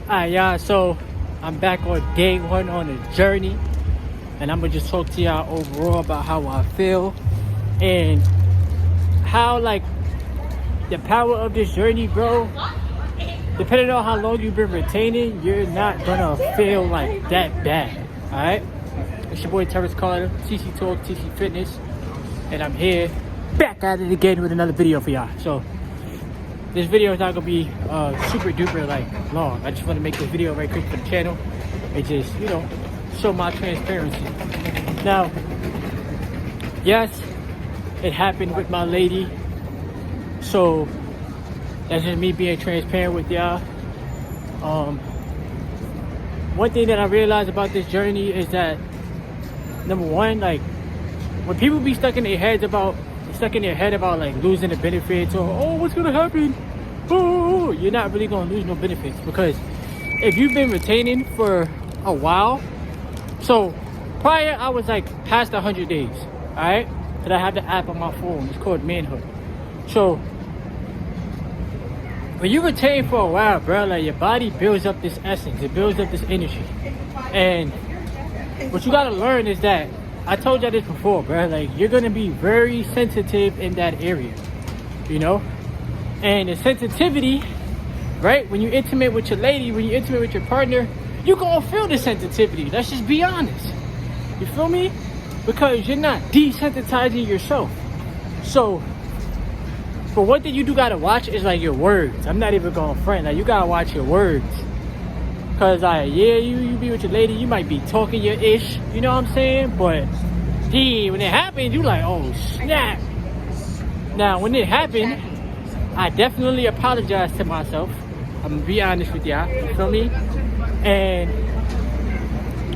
Alright, y'all, so I'm back on day one on the journey, and I'm gonna just talk to y'all overall about how I feel and how, like, the power of this journey, bro. Depending on how long you've been retaining, you're not gonna feel like that bad. Alright? It's your boy Terrence Carter, TC Talk, TC Fitness, and I'm here back at it again with another video for y'all. So this video is not gonna be super duper like long. I just want to make this video right quick for the channel and just, you know, show my transparency. Now, yes, it happened with my lady, so that's just me being transparent with y'all. One thing that I realized about this journey is that, number one, like, when people be stuck in their head about like losing the benefits, or oh, what's gonna happen, oh, you're not really gonna lose no benefits, because if you've been retaining for a while, so prior I was like past 100 days, all right, that I have the app on my phone. It's called Manhood. So when you retain for a while, bro, like, your body builds up this essence, it builds up this energy, and what you gotta learn is that, I told y'all this before, bro, like, you're gonna be very sensitive in that area, you know? And the sensitivity, right, when you're intimate with your lady, when you're intimate with your partner, you're gonna feel the sensitivity. Let's just be honest. You feel me? Because you're not desensitizing yourself. So, but one thing you do gotta watch is, like, your words. I'm not even gonna front. Like, you gotta watch your words. Cause, like, yeah, you be with your lady, you might be talking your ish, you know what I'm saying? But gee, when it happened, you like, oh snap. Now, when it happened, I definitely apologized to myself. I'm gonna be honest with y'all, you feel me? And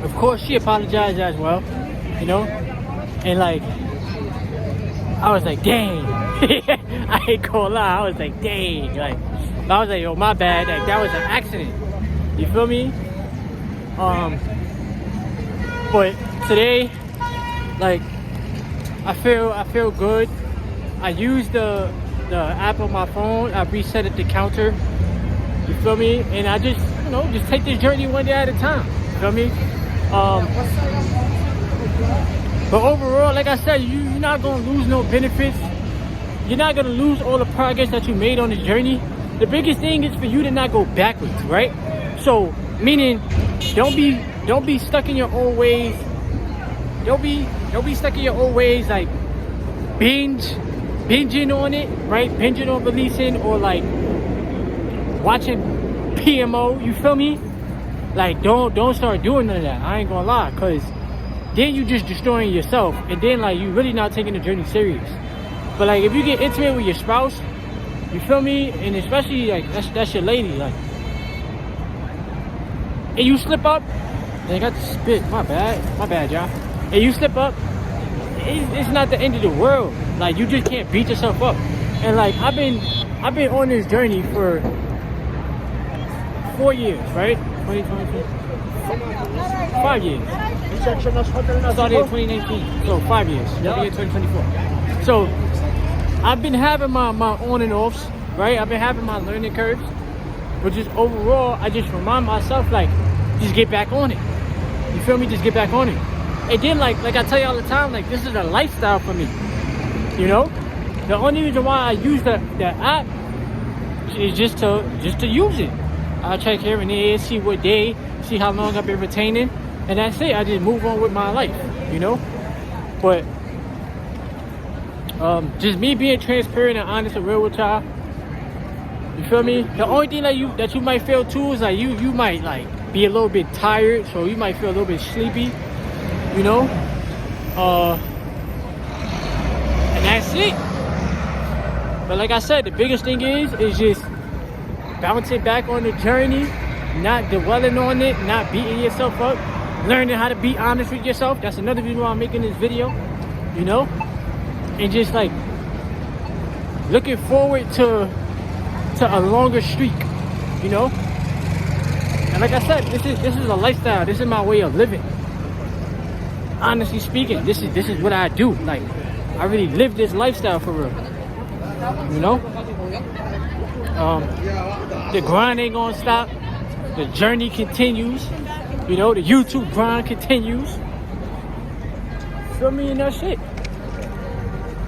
of course, she apologized as well, you know? And, like, I was like, dang. I ain't gonna lie, I was like, dang. Like, I was like, yo, my bad. Like, that was an accident. You feel me? But today, like, I feel good. I used the app on my phone. I reset it to counter. You feel me? And I just, you know, just take this journey one day at a time. You feel me? But overall, like I said, you're not gonna lose no benefits. You're not gonna lose all the progress that you made on this journey. The biggest thing is for you to not go backwards, right? So, meaning, don't be stuck in your old ways. Don't be stuck in your old ways, like binging on it, right? Binging on releasing, or like watching PMO. You feel me? Like, don't start doing none of that. I ain't gonna lie, cause then you just destroying yourself, and then, like, you really not taking the journey serious. But, like, if you get intimate with your spouse, you feel me, and especially, like, that's your lady, like, and you slip up, and I got to spit, my bad, y'all. And you slip up, it's not the end of the world. Like, you just can't beat yourself up. And, like, I've been on this journey for 4 years, right? 5 years. I started in 2019, so 5 years. Yep. In 2024. So I've been having my on and offs, right? I've been having my learning curves, but just overall, I just remind myself, like, just get back on it. You feel me? Just get back on it. And then, like I tell you all the time, like, this is a lifestyle for me. You know, the only reason why I use the app is just to use it. I check here and there, see what day, see how long I've been retaining, and that's it. I just move on with my life, you know. But just me being transparent and honest and real with y'all. You feel me? The only thing that you might feel too is, like, you might, like, be a little bit tired, so you might feel a little bit sleepy, you know. And that's it. But like I said, the biggest thing is just bouncing back on the journey, not dwelling on it, not beating yourself up, learning how to be honest with yourself. That's another reason why I'm making this video, you know. And just, like, looking forward to a longer streak, you know. And like I said, this is a lifestyle. This is my way of living. Honestly speaking, this is what I do. Like, I really live this lifestyle for real. You know? The grind ain't gonna stop. the journey continues. You know, the YouTube grind continues. Feel me? And that's it.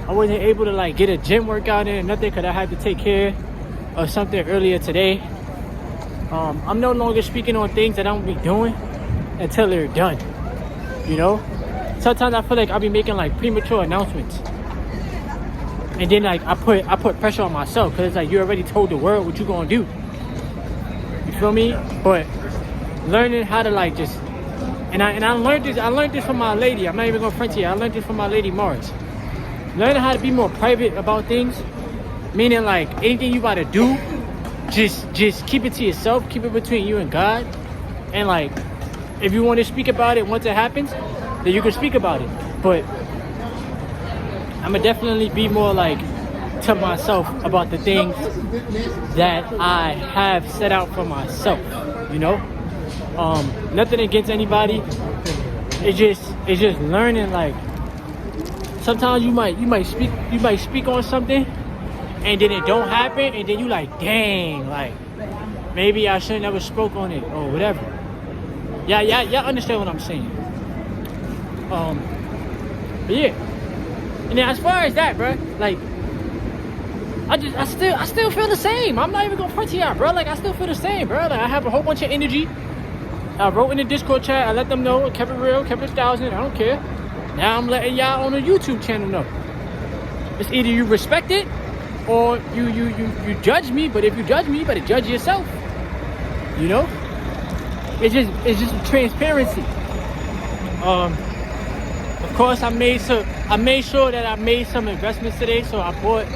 I wasn't able to like get a gym workout in or nothing because I had to take care of something earlier today. I'm no longer speaking on things that I won't be doing until they're done. You know? Sometimes I feel like I'll be making like premature announcements. And then like I put pressure on myself because it's like you already told the world what you gonna do. You feel me? But learning how to like just and I learned this from my lady. I'm not even gonna front to you. I learned this from my lady Mars. Learning how to be more private about things. Meaning like anything you about to do, just keep it to yourself, keep it between you and God. And like if you want to speak about it once it happens, then you can speak about it. But I'ma definitely be more like to myself about the things that I have set out for myself, you know? Nothing against anybody. It's just learning like sometimes you might speak on something and then it don't happen and then you like, dang, like maybe I shouldn't have spoke on it or whatever. Yeah, understand what I'm saying. But yeah. And then as far as that, bro, like I still feel the same. I'm not even gonna front to y'all, bro. Like I still feel the same, bro. Like I have a whole bunch of energy. I wrote in the Discord chat. I let them know. Kept it real. Kept it 1,000. I don't care. Now I'm letting y'all on the YouTube channel know. It's either you respect it or you judge me. But if you judge me, you better judge yourself. You know? It's just transparency. Of course, I made sure that I made some investments today. So I bought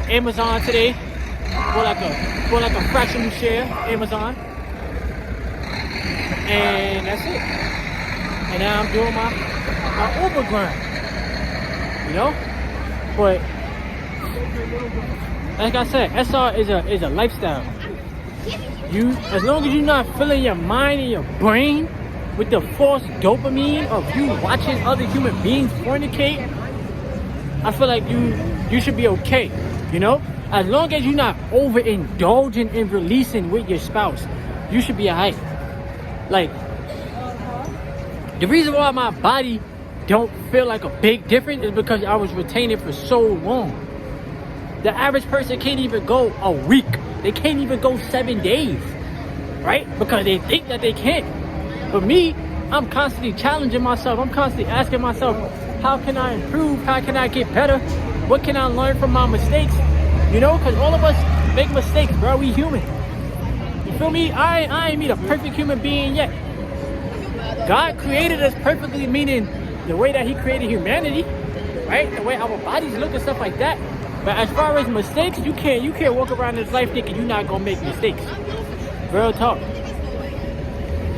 Amazon today. Bought like a fractional share Amazon. And that's it. And now I'm doing my Uber grind. You know? But like I said, SR is a lifestyle. As long as you're not filling your mind and your brain with the false dopamine of you watching other human beings fornicate, I feel like you should be okay. You know? As long as you're not overindulging and releasing with your spouse, you should be alright. Like, the reason why my body don't feel like a big difference is because I was retaining for so long. The average person can't even go a week. They can't even go 7 days, right? Because they think that they can't. But me, I'm constantly challenging myself. I'm constantly asking myself, how can I improve? How can I get better? What can I learn from my mistakes? You know, because all of us make mistakes, bro. We human. You feel me? I ain't meet a perfect human being yet. God created us perfectly, meaning the way that he created humanity, right? The way our bodies look and stuff like that. But as far as mistakes, you can't walk around this life thinking you're not gonna make mistakes. Real talk.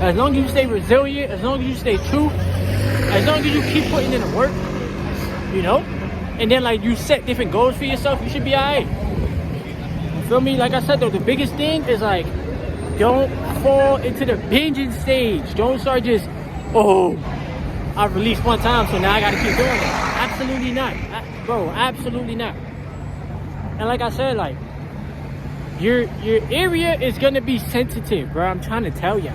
As long as you stay resilient, as long as you stay true, as long as you keep putting in the work, you know, and then like you set different goals for yourself, you should be alright. You feel me? Like I said though, the biggest thing is like, don't fall into the binging stage. Don't start just, I released one time, so now I gotta keep doing it. Absolutely not. Bro, absolutely not. And like I said, like, your area is gonna be sensitive, bro. I'm trying to tell you.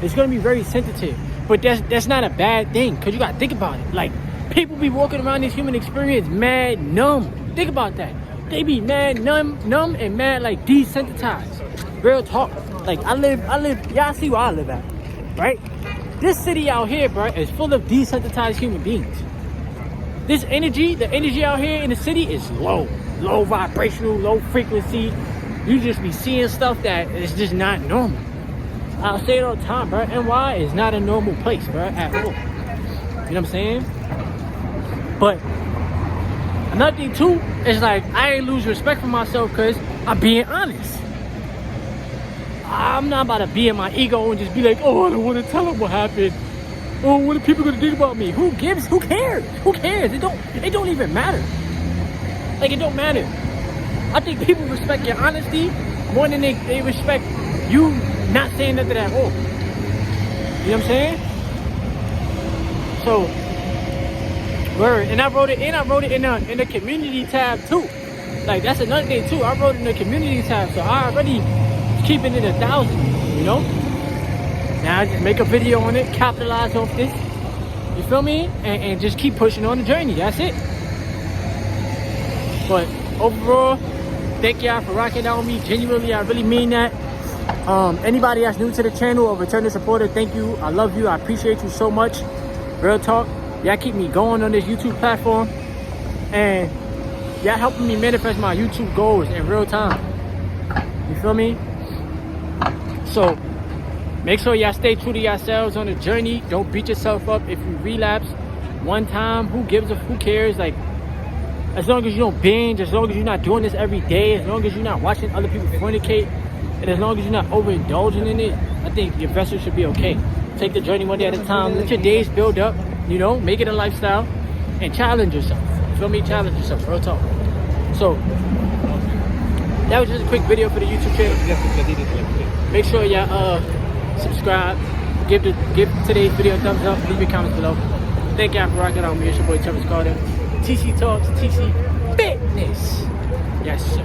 It's gonna be very sensitive. But that's not a bad thing, because you gotta think about it. Like, people be walking around this human experience mad numb. Think about that. They be mad numb and mad like desensitized. Real talk. Like, I live, y'all see where I live at, right? This city out here, bro, is full of desensitized human beings. This energy, the energy out here in the city is low vibrational, low frequency. You just be seeing stuff that is just not normal. I'll say it all the time, bro. NY is not a normal place, bro, at all. You know what I'm saying? But another thing too is like, I ain't lose respect for myself because I'm being honest. I'm not about to be in my ego and just be like, I don't want to tell them what happened. What are people gonna think about me? Who cares? Who cares? It don't even matter. Like, it don't matter. I think people respect your honesty more than they respect you not saying nothing at all. You know what I'm saying? So, word. And I wrote it in the community tab too. Like, that's another thing too. I wrote it in the community tab, so I already keeping it 1,000, you know? Now just make a video on it, capitalize off this. You feel me? And just keep pushing on the journey. That's it. But overall, thank y'all for rocking out with me. Genuinely, I really mean that. Anybody that's new to the channel or returning supporter, thank you. I love you. I appreciate you so much. Real talk. Y'all keep me going on this YouTube platform. And y'all helping me manifest my YouTube goals in real time. You feel me? So make sure y'all stay true to yourselves on the journey. Don't beat yourself up if you relapse one time. Who cares? Like, as long as you don't binge, as long as you're not doing this every day, as long as you're not watching other people fornicate, and as long as you're not overindulging in it, I think your vessel should be okay. Take the journey one day at a time. Let your days build up, you know, make it a lifestyle, and challenge yourself. You feel me? Challenge yourself, real talk. So, that was just a quick video for the YouTube channel. Make sure y'all subscribe. Give today's video a thumbs up. Leave your comments below. Thank y'all for rocking out with me. It's your boy Travis Carter. TC Talks, TC Fitness. Yes, sir.